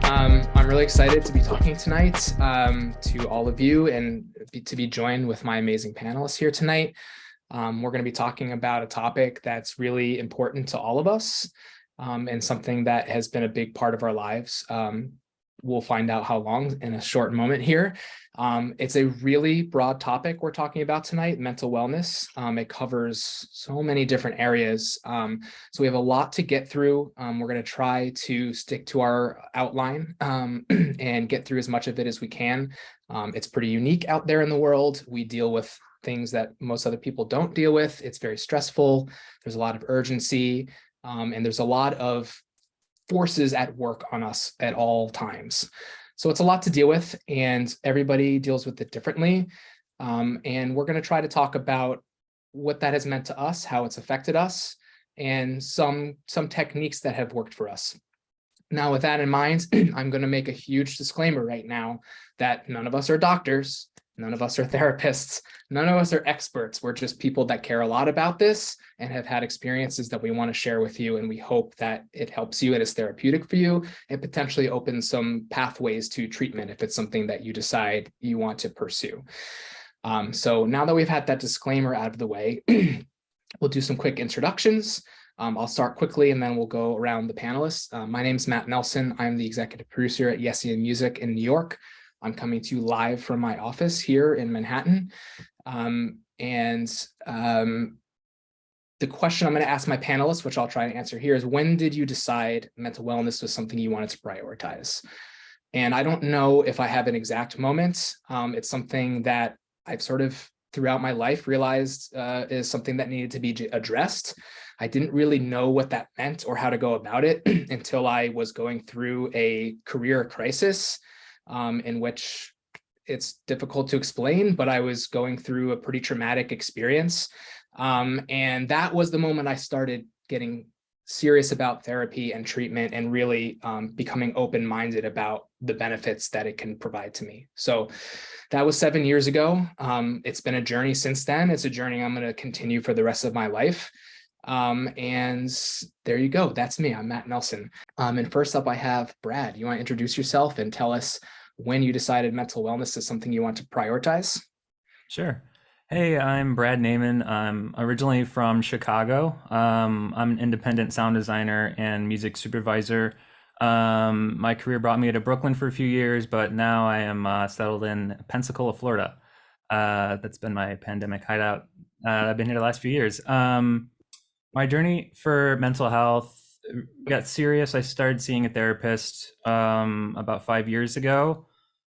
I'm really excited to be talking tonight to all of you and to be joined with my amazing panelists here tonight. We're going to be talking about a topic that's really important to all of us and something that has been a big part of our lives. We'll find out how long in a short moment here. It's a really broad topic we're talking about tonight, mental wellness. It covers so many different areas. So we have a lot to get through. We're going to try to stick to our outline and get through as much of it as we can. It's pretty unique out there in the world. We deal with things that most other people don't deal with. It's very stressful. There's a lot of urgency, and there's a lot of forces at work on us at all times. So it's a lot to deal with, and everybody deals with it differently. And we're going to try to talk about what that has meant to us, how it's affected us, and some techniques that have worked for us. Now, with that in mind, I'm going to make a huge disclaimer right now that none of us are doctors. None of us are therapists. None of us are experts. We're just people that care a lot about this and have had experiences that we want to share with you. And we hope that it helps you, it is therapeutic for you, and potentially opens some pathways to treatment if it's something that you decide you want to pursue. So now that we've had that disclaimer out of the way, we'll do some quick introductions. I'll start quickly and then we'll go around the panelists. My name is Matt Nelson. I'm the executive producer at Yessian Music in New York. I'm coming to you live from my office here in Manhattan. The question I'm going to ask my panelists, which I'll try to answer here, is when did you decide mental wellness was something you wanted to prioritize? And I don't know if I have an exact moment. It's something that I've sort of throughout my life realized is something that needed to be addressed. I didn't really know what that meant or how to go about it until I was going through a career crisis in which it's difficult to explain, but I was going through a pretty traumatic experience. And that was the moment I started getting serious about therapy and treatment and really becoming open-minded about the benefits that it can provide to me. So that was 7 years ago. It's been a journey since then. It's a journey I'm going to continue for the rest of my life. And there you go. That's me. I'm Matt Nelson. And first up, I have Brad. You want to introduce yourself and tell us when you decided mental wellness is something you want to prioritize? Sure. Hey, I'm Brad Naiman. I'm originally from Chicago. I'm an independent sound designer and music supervisor. My career brought me to Brooklyn for a few years, but now I am settled in Pensacola, Florida. That's been my pandemic hideout. I've been here the last few years. My journey for mental health got serious. I started seeing a therapist about 5 years ago.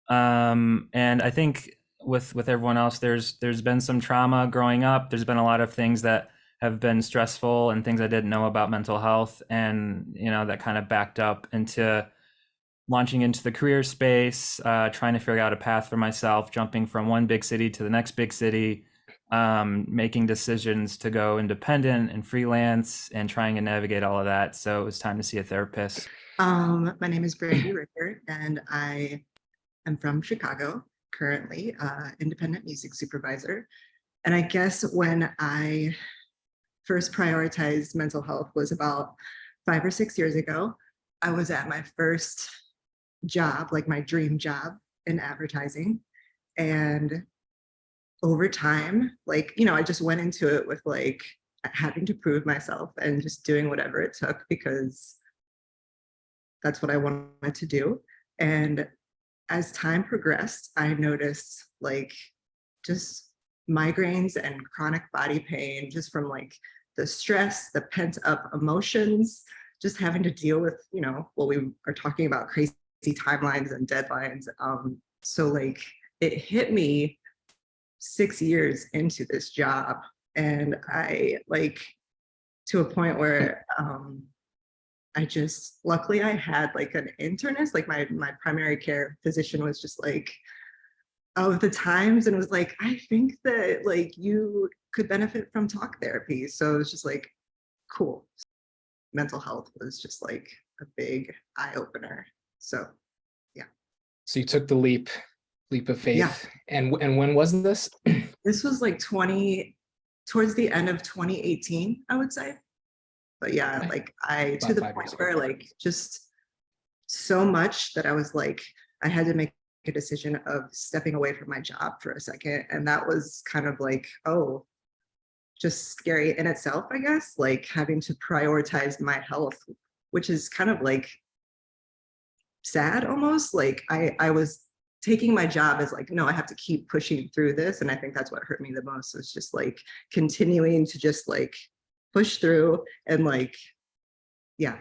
And I think with everyone else, there's been some trauma growing up. There's been a lot of things that have been stressful and things I didn't know about mental health, and that kind of backed up into launching into the career space, trying to figure out a path for myself, jumping from one big city to the next big city, making decisions to go independent and freelance and trying to navigate all of that. So it was time to see a therapist. My name is Brandy Ricker, and I am from Chicago, currently independent music supervisor. And I guess when I first prioritized mental health was about 5 or 6 years ago. I was at my first job, like my dream job in advertising. And over time, I just went into it with having to prove myself and just doing whatever it took because that's what I wanted to do. And as time progressed, I noticed just migraines and chronic body pain just from the stress, the pent up emotions, just having to deal with, we are talking about crazy timelines and deadlines. So it hit me 6 years into this job, and I to a point where luckily I had an internist, my primary care physician was just of the times and was I think that you could benefit from talk therapy. So it was just cool. Mental health was just a big eye opener. So yeah. So you took the leap of faith. Yeah. And when was this? This was towards the end of 2018, I would say. But yeah, I to the point where just so much that I was like, I had to make a decision of stepping away from my job for a second. And that was kind of like, oh, just scary in itself, I guess, like having to prioritize my health, which is kind of like sad almost. Like I was taking my job as like, no, I have to keep pushing through this. And I think that's what hurt me the most. Was just like continuing to just like push through and like, yeah,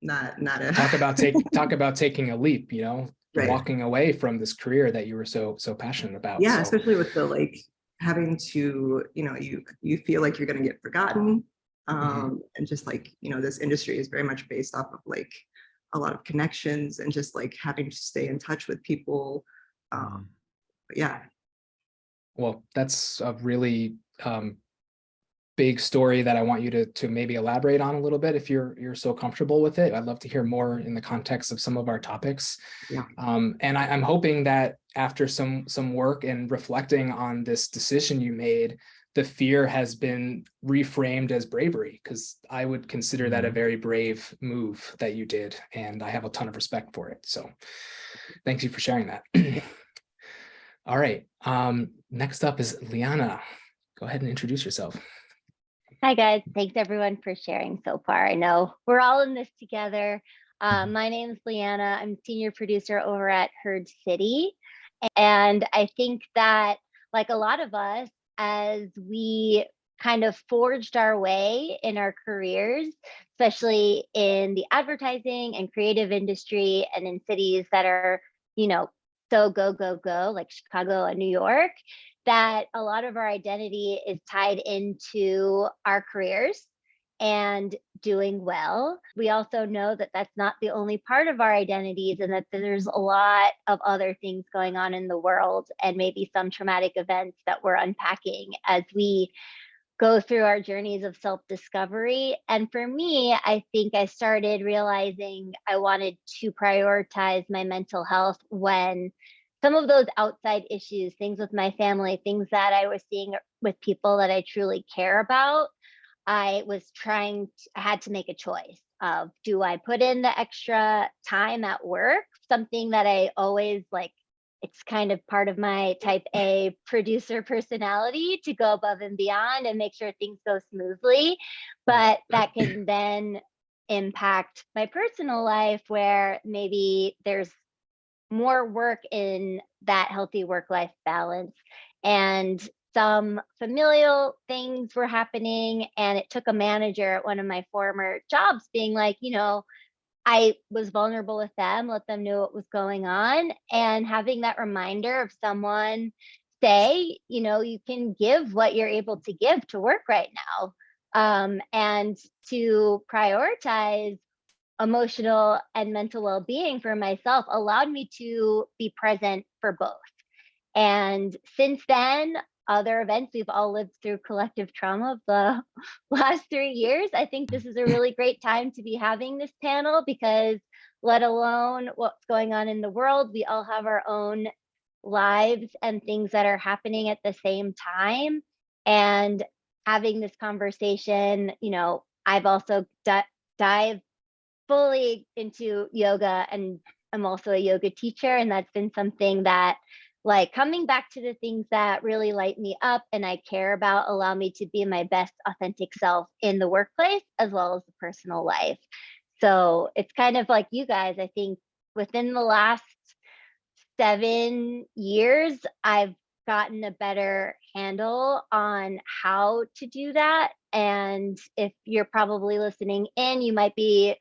not a talk about taking a leap, you know, right. walking away from this career that you were so passionate about. Yeah, So, especially with the like having to, you know, you feel like you're going to get forgotten. And just like, you know, this industry is very much based off of like a lot of connections and just like having to stay in touch with people. But yeah. Well, that's a really big story that I want you to maybe elaborate on a little bit if you're so comfortable with it. I'd love to hear more in the context of some of our topics. Yeah. And I'm hoping that after some work and reflecting on this decision you made, the fear has been reframed as bravery, because I would consider that a very brave move that you did, and I have a ton of respect for it. So thank you for sharing that. All right. Next up is Liana. Go ahead and introduce yourself. Hi, guys. Thanks, everyone, for sharing so far. I know we're all in this together. My name is Liana. I'm senior producer over at Heard City. And I think that, like a lot of us, as we kind of forged our way in our careers, especially in the advertising and creative industry and in cities that are, you know, so go, go, go, like Chicago and New York, that a lot of our identity is tied into our careers and doing well. We also know that that's not the only part of our identities, and that there's a lot of other things going on in the world, and maybe some traumatic events that we're unpacking as we go through our journeys of self-discovery. And for me, I think I started realizing I wanted to prioritize my mental health when some of those outside issues, things with my family, things that I was seeing with people that I truly care about, I had to make a choice of, do I put in the extra time at work, something that I always like, it's kind of part of my type A producer personality to go above and beyond and make sure things go smoothly, but that can then impact my personal life where maybe there's more work in that healthy work-life balance, and some familial things were happening. And it took a manager at one of my former jobs being like, you know, I was vulnerable with them, let them know what was going on, and having that reminder of someone say, you know, you can give what you're able to give to work right now, and to prioritize emotional and mental well-being for myself allowed me to be present for both. And since then, other events, we've all lived through collective trauma of the last 3 years. I think this is a really great time to be having this panel, because let alone what's going on in the world, we all have our own lives and things that are happening at the same time. And having this conversation, you know, I've also dived fully into yoga, and I'm also a yoga teacher. And that's been something that, like, coming back to the things that really light me up and I care about, allow me to be my best authentic self in the workplace as well as the personal life. So it's kind of like you guys, I think within the last 7 years, I've gotten a better handle on how to do that. And if you're probably listening in, you might be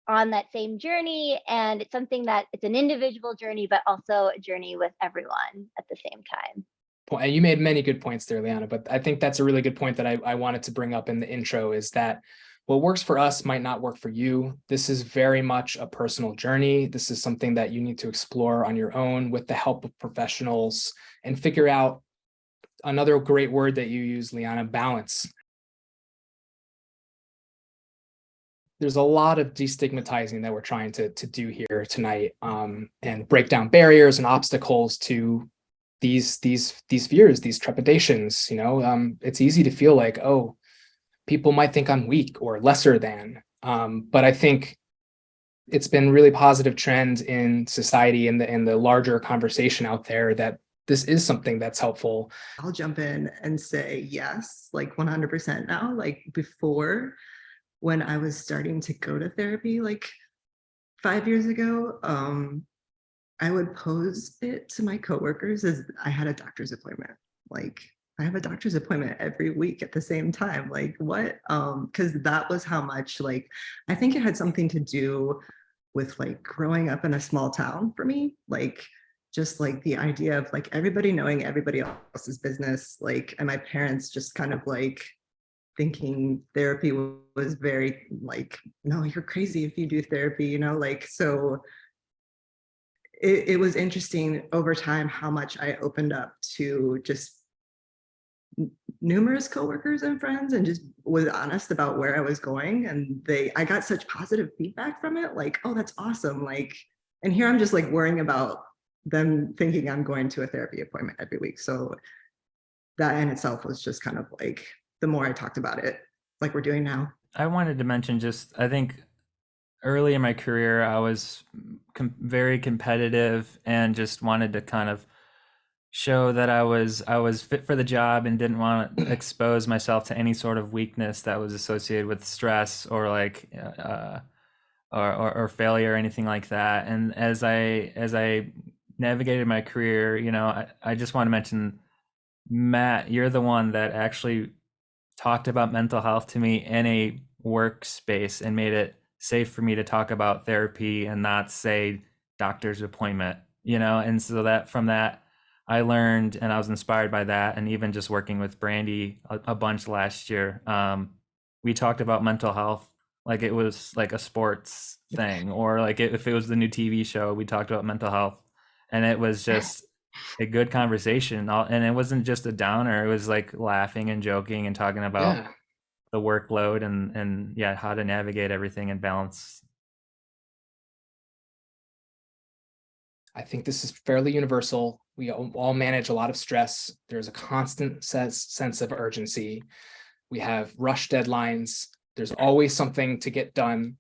on that same journey, and it's something that it's an individual journey, but also a journey with everyone at the same time. And you made many good points there, Liana, but I think that's a really good point that I wanted to bring up in the intro, is that what works for us might not work for you. This is very much a personal journey. This is something that you need to explore on your own with the help of professionals and figure out, another great word that you use, Liana, balance. There's a lot of destigmatizing that we're trying to do here tonight, and break down barriers and obstacles to these fears, these trepidations. You know, it's easy to feel like, oh, people might think I'm weak or lesser than, but I think it's been really positive trend in society and the larger conversation out there that this is something that's helpful. I'll jump in and say yes, like 100% now. Like before, when I was starting to go to therapy, like 5 years ago, I would pose it to my coworkers as I had a doctor's appointment. Like, I have a doctor's appointment every week at the same time. Like, what? Because that was how much, like, I think it had something to do with like growing up in a small town for me. Like, just like the idea of like everybody knowing everybody else's business, like, and my parents just kind of like thinking therapy was very like, no, you're crazy if you do therapy, you know, like, so it was interesting over time how much I opened up to just numerous coworkers and friends and just was honest about where I was going. And I got such positive feedback from it, like, oh, that's awesome. Like, and here I'm just like worrying about them thinking I'm going to a therapy appointment every week. So that in itself was just kind of like, the more I talked about it, like we're doing now. I wanted to mention just, I think early in my career, I was very competitive and just wanted to kind of show that I was fit for the job and didn't want to expose myself to any sort of weakness that was associated with stress or like or failure or anything like that. And as I navigated my career, I just want to mention, Matt, you're the one that actually talked about mental health to me in a workspace and made it safe for me to talk about therapy and not say doctor's appointment, and so that from that I learned and I was inspired by that. And even just working with Brandy a bunch last year, we talked about mental health like it was like a sports thing, or like if it was the new TV show, we talked about mental health, and it was just a good conversation. And it wasn't just a downer, it was like laughing and joking and talking about Yeah, the workload and yeah, how to navigate everything and balance. I think this is fairly universal. We all manage a lot of stress. There's a constant sense of urgency. We have rush deadlines. There's always something to get done,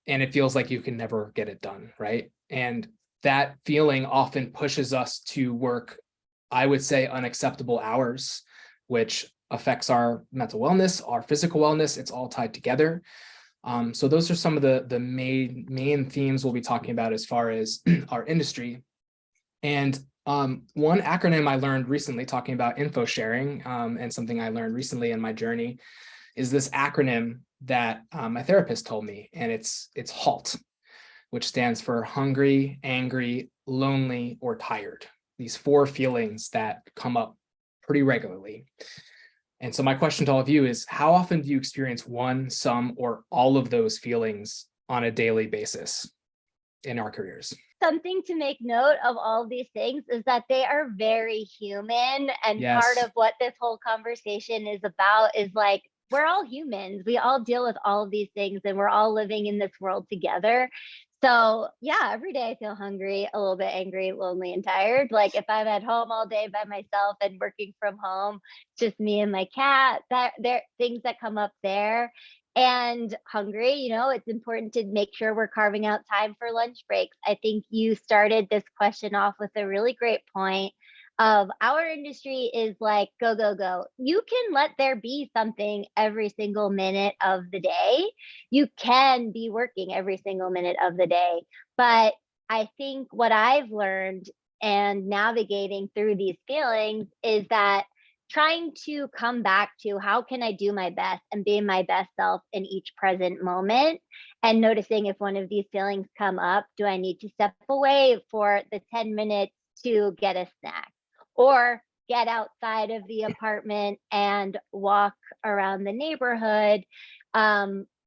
and it feels like you can never get it done, right? And that feeling often pushes us to work, I would say, unacceptable hours, which affects our mental wellness, our physical wellness. It's all tied together. So those are some of the main themes we'll be talking about as far as our industry. And one acronym I learned recently, talking about info sharing, and something I learned recently in my journey, is this acronym that my therapist told me, and it's HALT, which stands for hungry, angry, lonely, or tired. These 4 feelings that come up pretty regularly. And so my question to all of you is, how often do you experience one, some, or all of those feelings on a daily basis in our careers? Something to make note of all of these things is that they are very human. And part Yes. of what this whole conversation is about is like, we're all humans. We all deal with all of these things and we're all living in this world together. So yeah, every day I feel hungry, a little bit angry, lonely, and tired. Like if I'm at home all day by myself and working from home, just me and my cat, that there things that come up there. And hungry, it's important to make sure we're carving out time for lunch breaks. I think you started this question off with a really great point of our industry is like go, go, go. You can let there be something every single minute of the day. You can be working every single minute of the day. But I think what I've learned and navigating through these feelings is that trying to come back to how can I do my best and be my best self in each present moment, and noticing if one of these feelings come up, do I need to step away for the 10 minutes to get a snack, or get outside of the apartment and walk around the neighborhood,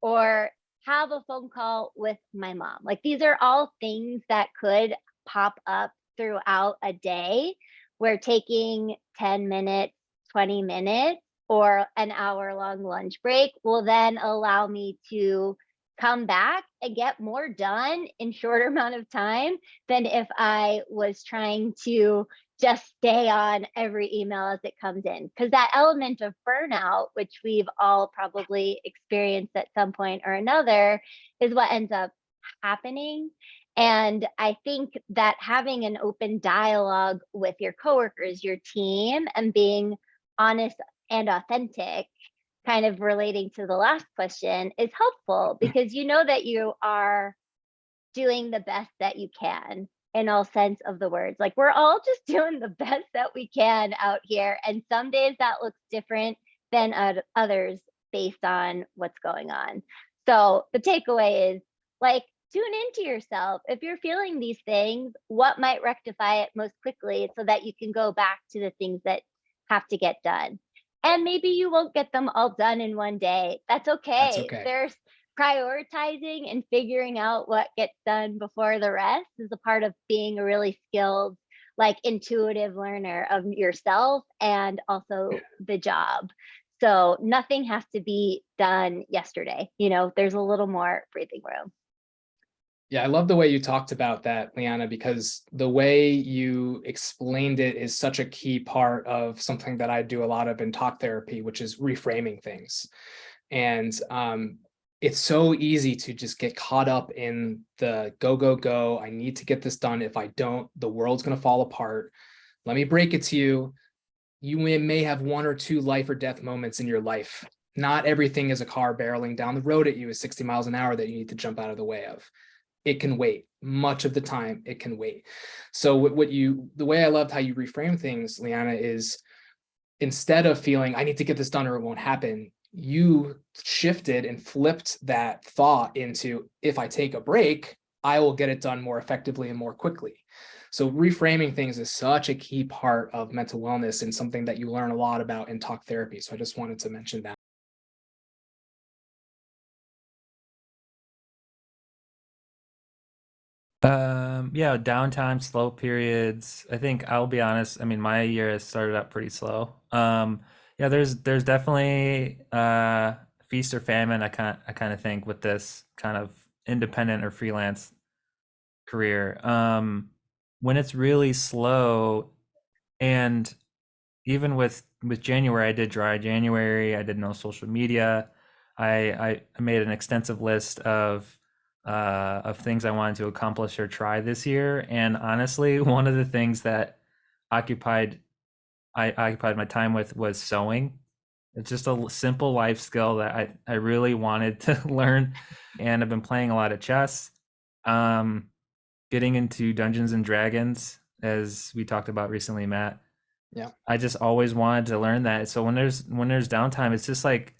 or have a phone call with my mom. Like these are all things that could pop up throughout a day, where taking 10 minutes, 20 minutes, or an hour long lunch break will then allow me to come back and get more done in shorter amount of time than if I was trying to just stay on every email as it comes in. Because that element of burnout, which we've all probably experienced at some point or another, is what ends up happening. And I think that having an open dialogue with your coworkers, your team, and being honest and authentic, kind of relating to the last question, is helpful because you know that you are doing the best that you can in all sense of the words. Like we're all just doing the best that we can out here. And some days that looks different than others based on what's going on. So the takeaway is like, tune into yourself. If you're feeling these things, what might rectify it most quickly so that you can go back to the things that have to get done. And maybe you won't get them all done in one day. That's That's okay. okay. There's prioritizing and figuring out what gets done before the rest is a part of being a really skilled, like intuitive learner of yourself and also the job. So nothing has to be done yesterday. You know, there's a little more breathing room. Yeah, I love the way you talked about that, Liana, because the way you explained it is such a key part of something that I do a lot of in talk therapy, which is reframing things. And it's so easy to just get caught up in the go, go, go. I need to get this done. If I don't, the world's going to fall apart. Let me break it to you. You may have one or two life or death moments in your life. Not everything is a car barreling down the road at you at 60 miles an hour that you need to jump out of the way of. It can wait. Much of the time, it can wait. So the way I loved how you reframe things, Liana, is instead of feeling I need to get this done or it won't happen, you shifted and flipped that thought into if I take a break, I will get it done more effectively and more quickly. So reframing things is such a key part of mental wellness and something that you learn a lot about in talk therapy. So I just wanted to mention that. Yeah, downtime, slow periods. I think I'll be honest. I mean, my year has started out pretty slow. Yeah, there's definitely feast or famine. I kind of think with this kind of independent or freelance career. When it's really slow, and even with January, I did dry January. I did no social media. I made an extensive list of things I wanted to accomplish or try this year. And honestly, one of the things that occupied I occupied my time with was sewing. It's just a simple life skill that I really wanted to learn. And I've been playing a lot of chess, um, getting into Dungeons and Dragons, as we talked about recently, Matt. Yeah. I just always wanted to learn that. So when there's downtime, it's just like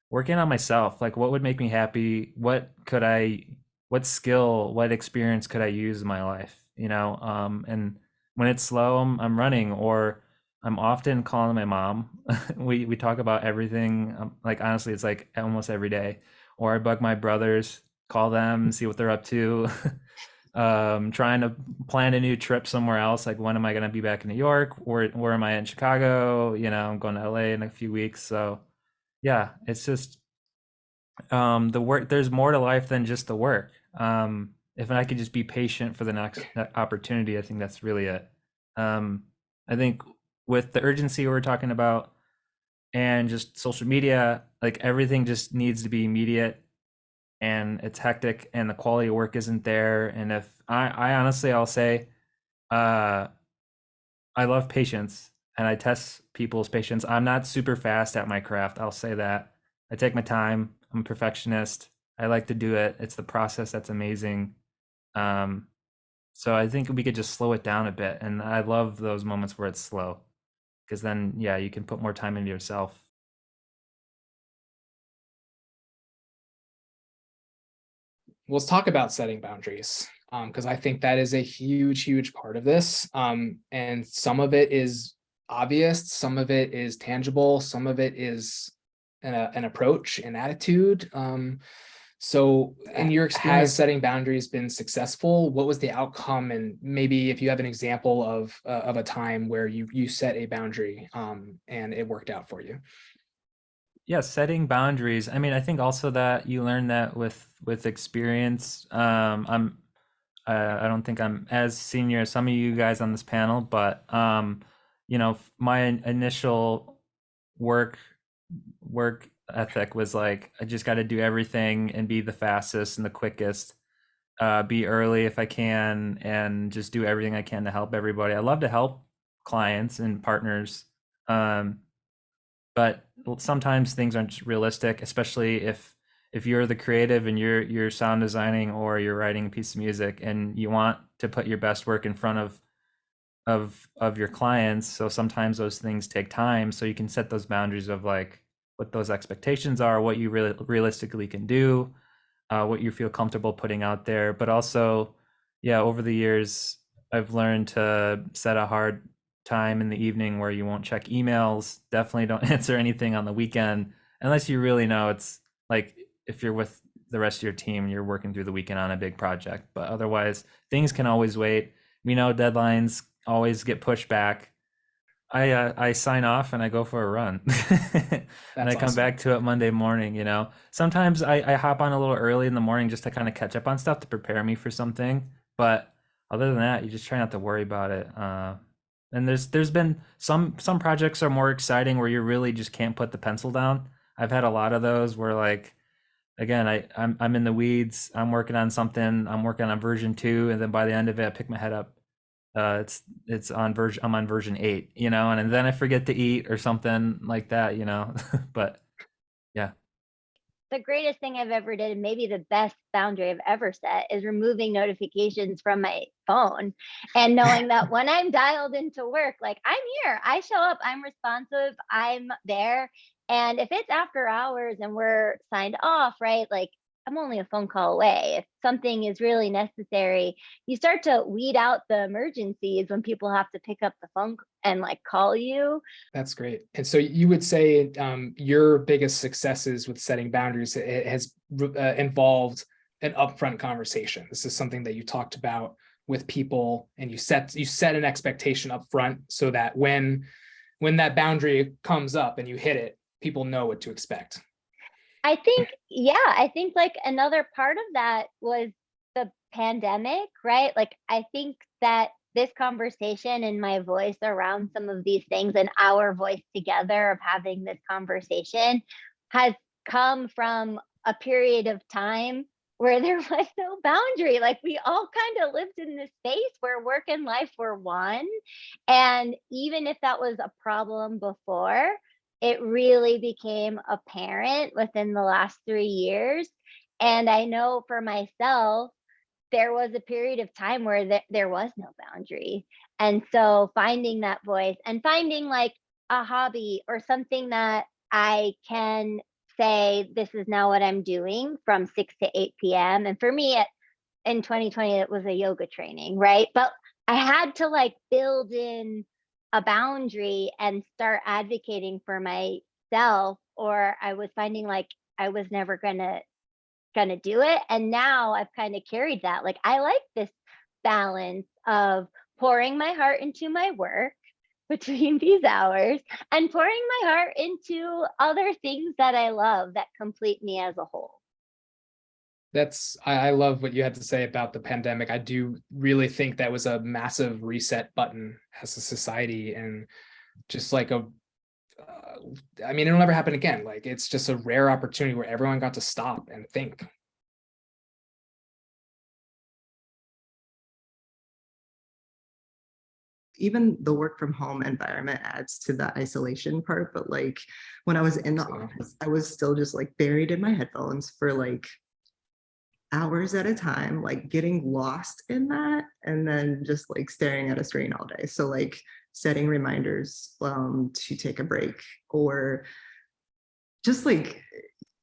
working on myself. Like what would make me happy? What skill, what experience could I use in my life? And when it's slow, I'm running, or I'm often calling my mom. We talk about everything. Like honestly, it's like almost every day. Or I bug my brothers, call them, see what they're up to. Trying to plan a new trip somewhere else. Like when am I going to be back in New York? Where am I in Chicago? I'm going to LA in a few weeks. So yeah, it's just the work. There's more to life than just the work. If I could just be patient for the next opportunity, I think that's really it. I think with the urgency we're talking about and just social media, like everything just needs to be immediate, and it's hectic and the quality of work isn't there. And if I honestly, I'll say, uh, I love patience and I test people's patience. I'm not super fast at my craft. I'll say that. I take my time. I'm a perfectionist. I like to do it. It's the process that's amazing. Um, so I think we could just slow it down a bit. And I love those moments where it's slow, because then, yeah, you can put more time into yourself. Let's talk about setting boundaries, because I think that is a huge, huge part of this. And some of it is obvious, some of it is tangible, some of it is an approach, an attitude. So in your experience, has setting boundaries been successful? What was the outcome? And maybe if you have an example of a time where you set a boundary and it worked out for you. Yeah, setting boundaries. I mean, I think also that you learn that with experience. I don't think I'm as senior as some of you guys on this panel, but my initial work ethic was like I just got to do everything and be the fastest and the quickest. be early if I can, and just do everything I can to help everybody. I love to help clients and partners, but sometimes things aren't realistic, especially if you're the creative and you're sound designing or you're writing a piece of music and you want to put your best work in front of your clients. So sometimes those things take time. So you can set those boundaries of like what those expectations are, what you really realistically can do, what you feel comfortable putting out there. But also, yeah, over the years, I've learned to set a hard time in the evening where you won't check emails. Definitely don't answer anything on the weekend unless you really know it's like if you're with the rest of your team, you're working through the weekend on a big project. But otherwise, things can always wait. We know deadlines always get pushed back. I sign off and I go for a run. And That's I come awesome. back to it Monday morning, you know. Sometimes I hop on a little early in the morning just to kind of catch up on stuff to prepare me for something. But other than that, you just try not to worry about it. And there's been some projects are more exciting where you really just can't put the pencil down. I've had a lot of those where like again, I'm in the weeds. I'm working on something. I'm working on version 2, and then by the end of it, I pick my head up. It's on version. I'm on version 8, you know, and then I forget to eat or something like that, you know. But yeah, The greatest thing I've ever did, and maybe the best boundary I've ever set, is removing notifications from my phone and knowing that when I'm dialed into work, like I'm here, I show up, I'm responsive, I'm there. And if it's after hours and we're signed off, right? Like I'm only a phone call away. If something is really necessary, you start to weed out the emergencies when people have to pick up the phone and like call you. That's great. And so you would say your biggest successes with setting boundaries has involved an upfront conversation. This is something that you talked about with people, and you set an expectation up front so that when that boundary comes up and you hit it, people know what to expect. I think, yeah, I think like another part of that was the pandemic, right? Like, I think that this conversation and my voice around some of these things and our voice together of having this conversation has come from a period of time where there was no boundary. Like, we all kind of lived in this space where work and life were one. And even if that was a problem before, it really became apparent within the last 3 years. And I know for myself, there was a period of time where there was no boundary. And so finding that voice and finding like a hobby or something that I can say, this is now what I'm doing from 6 to 8 p.m. And for me, in 2020, it was a yoga training, right? But I had to like build in a boundary and start advocating for myself, or I was finding like I was never gonna do it. And now I've kind of carried that. Like I like this balance of pouring my heart into my work between these hours and pouring my heart into other things that I love that complete me as a whole. I love what you had to say about the pandemic. I do really think that was a massive reset button as a society, and just like I mean, it'll never happen again. Like it's just a rare opportunity where everyone got to stop and think. Even the work from home environment adds to the isolation part, but like when I was in the So, office, I was still just like buried in my headphones for like hours at a time, like getting lost in that and then just like staring at a screen all day. So like setting reminders to take a break, or just like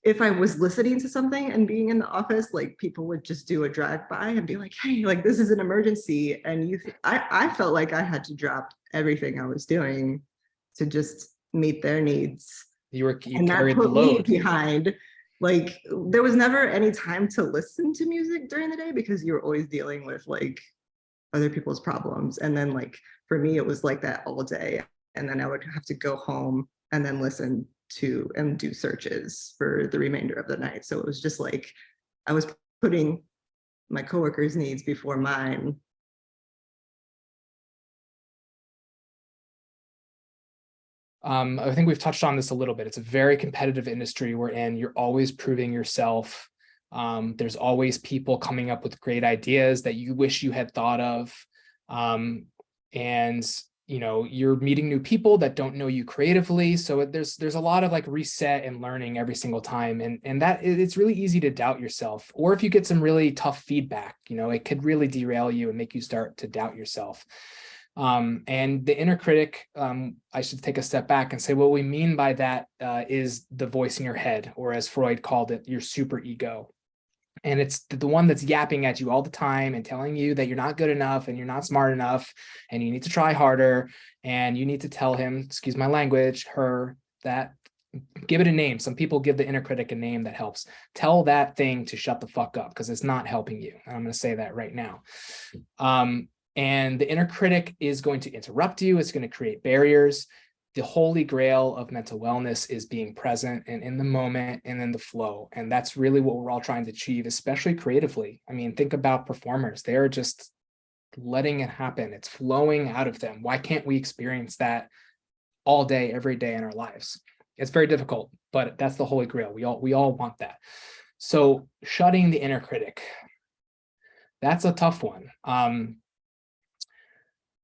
if I was listening to something and being in the office, like people would just do a drive by and be like, hey, like this is an emergency. And I felt like I had to drop everything I was doing to just meet their needs. you And that carried the put me load. behind. Like there was never any time to listen to music during the day because you were always dealing with like other people's problems. And then like for me, it was like that all day. And then I would have to go home and then listen to and do searches for the remainder of the night. So it was just like I was putting my coworkers' needs before mine. I think we've touched on this a little bit. It's a very competitive industry we're in. You're always proving yourself. There's always people coming up with great ideas that you wish you had thought of. And you're meeting new people that don't know you creatively. So there's a lot of like reset and learning every single time. And that it's really easy to doubt yourself. Or if you get some really tough feedback, it could really derail you and make you start to doubt yourself. And the inner critic, I should take a step back and say what we mean by that is the voice in your head, or as Freud called it, your super ego. And it's the one that's yapping at you all the time and telling you that you're not good enough and you're not smart enough and you need to try harder, and you need to tell him, excuse my language, her, that, give it a name. Some people give the inner critic a name that helps. Tell that thing to shut the fuck up, because it's not helping you. And I'm going to say that right now. And the inner critic is going to interrupt you. It's going to create barriers. The holy grail of mental wellness is being present and in the moment and in the flow. And that's really what we're all trying to achieve, especially creatively. I mean, think about performers. They're just letting it happen. It's flowing out of them. Why can't we experience that all day, every day in our lives? It's very difficult, but that's the holy grail. We all want that. So shutting the inner critic, that's a tough one.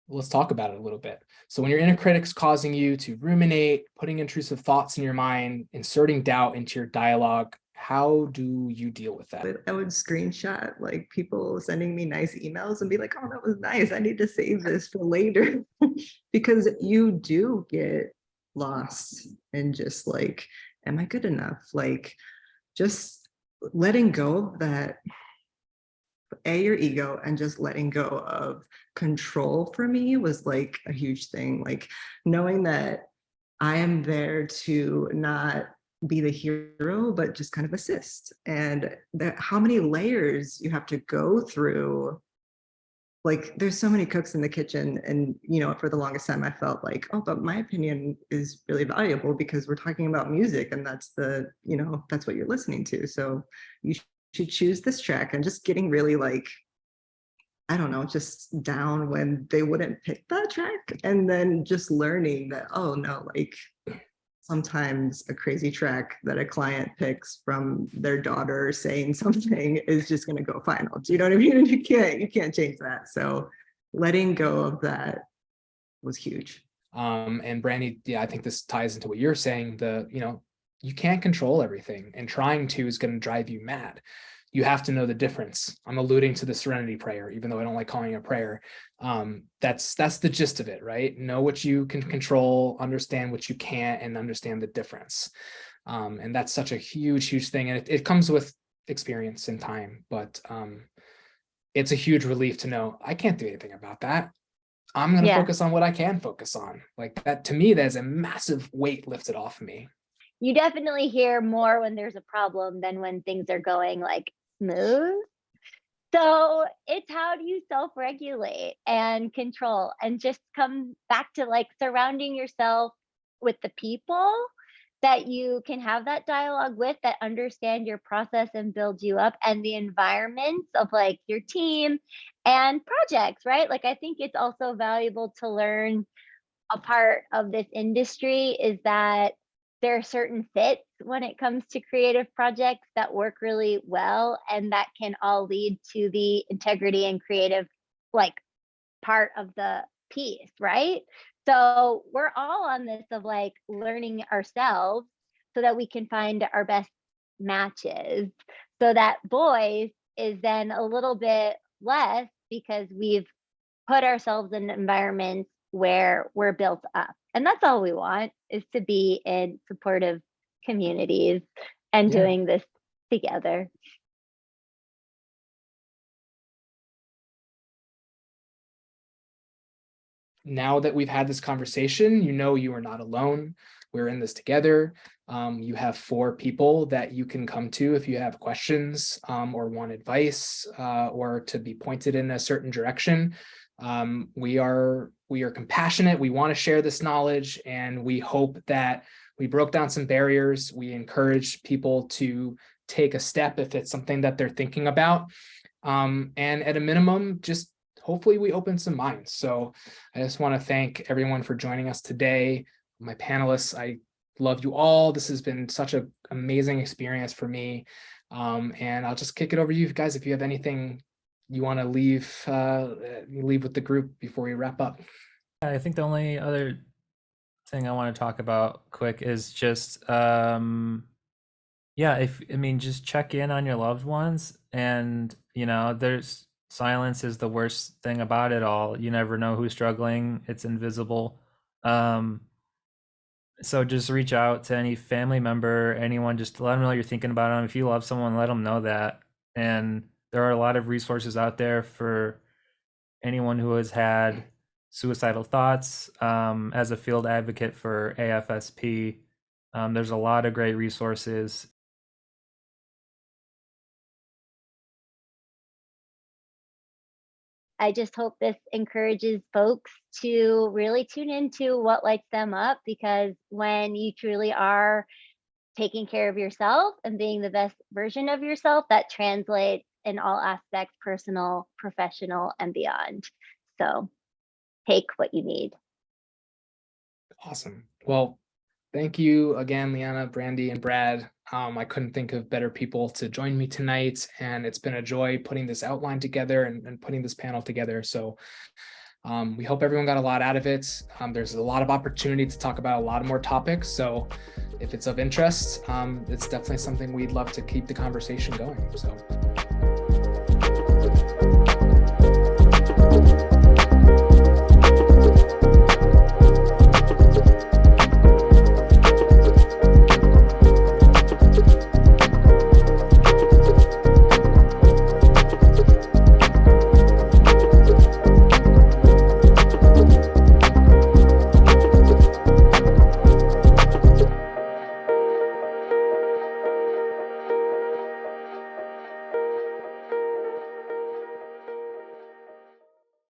Let's talk about it a little bit. So when your inner critic's causing you to ruminate, putting intrusive thoughts in your mind, inserting doubt into your dialogue, how do you deal with that? I would screenshot like people sending me nice emails and be like, oh, that was nice. I need to save this for later. Because you do get lost in just like, am I good enough? Like just letting go of that, your ego, and just letting go of control for me was like a huge thing. Like knowing that I am there to not be the hero, but just kind of assist. And that how many layers you have to go through. Like there's so many cooks in the kitchen, and for the longest time I felt like, oh, but my opinion is really valuable because we're talking about music, and that's that's what you're listening to. So you should choose this track, and just getting really like, I don't know, just down when they wouldn't pick that track, and then just learning that, oh no, like sometimes a crazy track that a client picks from their daughter saying something is just going to go final. Do you know what I mean? You can't change that. So letting go of that was huge. And Brandy, yeah, I think this ties into what you're saying. You can't control everything, and trying to is going to drive you mad. You have to know the difference. I'm alluding to the serenity prayer, even though I don't like calling it a prayer. That's the gist of it, right? Know what you can control, understand what you can't, and understand the difference. And that's such a huge thing. And it comes with experience and time, but it's a huge relief to know I can't do anything about that. I'm going to focus on what I can focus on. Like that, to me, that's a massive weight lifted off of me. You definitely hear more when there's a problem than when things are going like smooth. So it's how do you self-regulate and control, and just come back to like surrounding yourself with the people that you can have that dialogue with, that understand your process and build you up, and the environments of like your team and projects, right? Like I think it's also valuable to learn a part of this industry is that there are certain fits when it comes to creative projects that work really well, and that can all lead to the integrity and creative like part of the piece, right? So we're all on this of like learning ourselves so that we can find our best matches, so that voice is then a little bit less because we've put ourselves in environments where we're built up. And that's all we want, is to be in supportive communities and doing this together. Now that we've had this conversation, you are not alone. We're in this together. You have 4 people that you can come to if you have questions or want advice or to be pointed in a certain direction. We are compassionate. We want to share this knowledge, and we hope that we broke down some barriers. We encourage people to take a step if it's something that they're thinking about. And at a minimum, just hopefully we open some minds. So I just want to thank everyone for joining us today. My panelists, I love you all. This has been such an amazing experience for me. And I'll just kick it over to you guys if you have anything you want to leave with the group before we wrap up. I think the only other thing I want to talk about quick is just just check in on your loved ones, and there's silence is the worst thing about it all. You never know who's struggling. It's invisible. So just reach out to any family member, anyone, just let them know you're thinking about them. If you love someone, let them know that. And there are a lot of resources out there for anyone who has had suicidal thoughts. As a field advocate for AFSP, there's a lot of great resources. I just hope this encourages folks to really tune into what lights them up, because when you truly are taking care of yourself and being the best version of yourself, that translates in all aspects, personal, professional, and beyond. So take what you need. Awesome. Well, thank you again, Liana, Brandy, and Brad. I couldn't think of better people to join me tonight, and it's been a joy putting this outline together and putting this panel together. So we hope everyone got a lot out of it. There's a lot of opportunity to talk about a lot more topics. So if it's of interest, it's definitely something we'd love to keep the conversation going. So